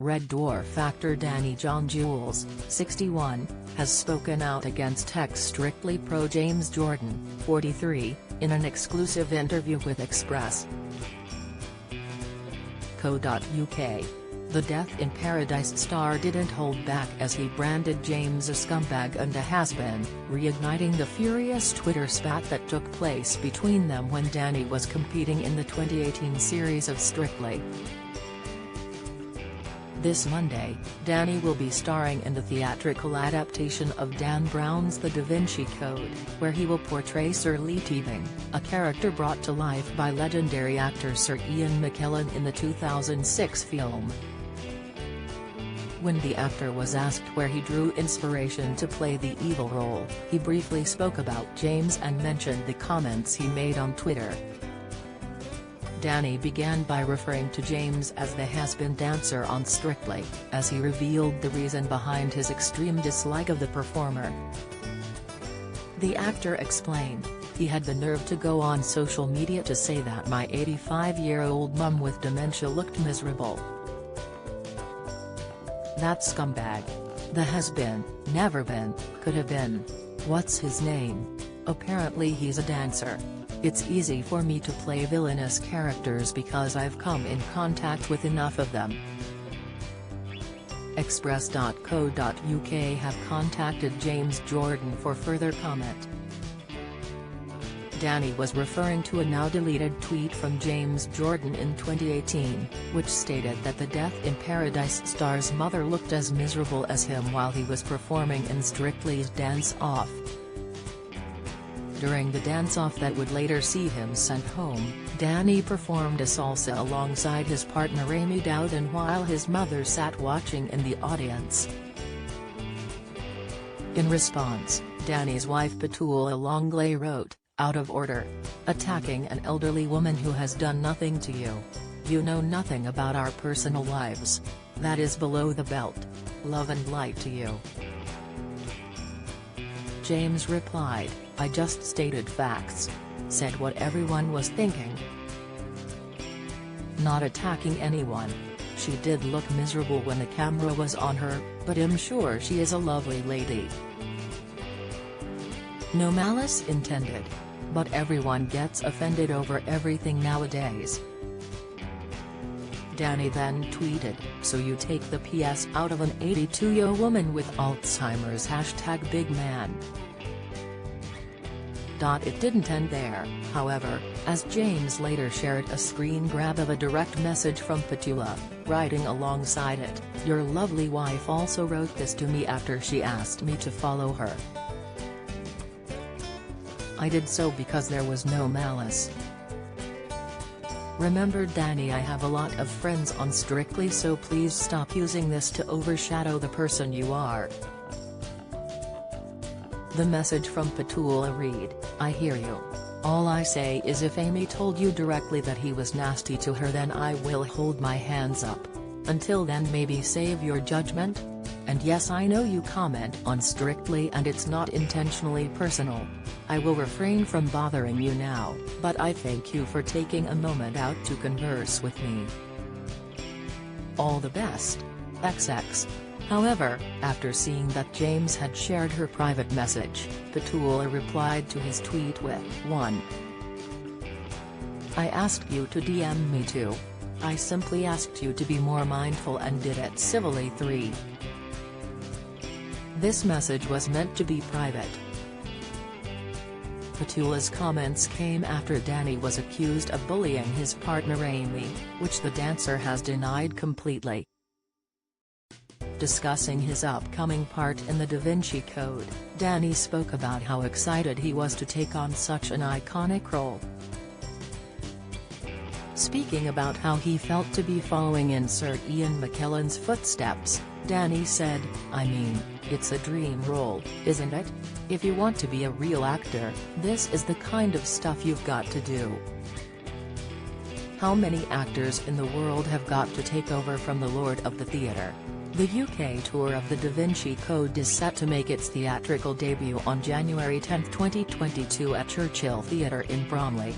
Red Dwarf actor Danny John-Jules, 61, has spoken out against ex-Strictly pro James Jordan, 43, in an exclusive interview with Express.co.uk. The Death in Paradise star didn't hold back as he branded James a scumbag and a has-been, reigniting the furious Twitter spat that took place between them when Danny was competing in the 2018 series of Strictly. This Monday, Danny will be starring in the theatrical adaptation of Dan Brown's The Da Vinci Code, where he will portray Sir Lee Teabing, a character brought to life by legendary actor Sir Ian McKellen in the 2006 film. When the actor was asked where he drew inspiration to play the evil role, he briefly spoke about James and mentioned the comments he made on Twitter. Danny began by referring to James as the has-been dancer on Strictly, as he revealed the reason behind his extreme dislike of the performer. The actor explained, "He had the nerve to go on social media to say that my 85-year-old mum with dementia looked miserable. That scumbag. The has-been, never been, could have been. What's his name? Apparently he's a dancer. It's easy for me to play villainous characters because I've come in contact with enough of them." Express.co.uk have contacted James Jordan for further comment. Danny was referring to a now-deleted tweet from James Jordan in 2018, which stated that the Death in Paradise star's mother looked as miserable as him while he was performing in Strictly's dance-off. During the dance-off that would later see him sent home, Danny performed a salsa alongside his partner Amy Dowden while his mother sat watching in the audience. In response, Danny's wife Petula Longley wrote, "Out of order. Attacking an elderly woman who has done nothing to you. You know nothing about our personal lives. That is below the belt. Love and light to you." James replied, "I just stated facts. Said what everyone was thinking. Not attacking anyone. She did look miserable when the camera was on her, but I'm sure she is a lovely lady. No malice intended. But everyone gets offended over everything nowadays." Danny then tweeted, "So you take the PS out of an 82-year-old woman with Alzheimer's #BigMan." It didn't end there, however, as James later shared a screen grab of a direct message from Petula, writing alongside it, "Your lovely wife also wrote this to me after she asked me to follow her. I did so because there was no malice. Remember Danny, I have a lot of friends on Strictly, so please stop using this to overshadow the person you are." The message from Petula read, "I hear you. All I say is if Amy told you directly that he was nasty to her, then I will hold my hands up. Until then, maybe save your judgment. And yes, I know you comment on Strictly and it's not intentionally personal. I will refrain from bothering you now, but I thank you for taking a moment out to converse with me. All the best. XX." However, after seeing that James had shared her private message, Petula replied to his tweet with, 1. I asked you to DM me too. I simply asked you to be more mindful and did it civilly. 3. This message was meant to be private." Petula's comments came after Danny was accused of bullying his partner Amy, which the dancer has denied completely. Discussing his upcoming part in the Da Vinci Code, Danny spoke about how excited he was to take on such an iconic role. Speaking about how he felt to be following in Sir Ian McKellen's footsteps, Danny said, "I mean, it's a dream role, isn't it? If you want to be a real actor, this is the kind of stuff you've got to do. How many actors in the world have got to take over from the Lord of the Theatre?" The UK tour of the Da Vinci Code is set to make its theatrical debut on January 10, 2022 at Churchill Theatre in Bromley.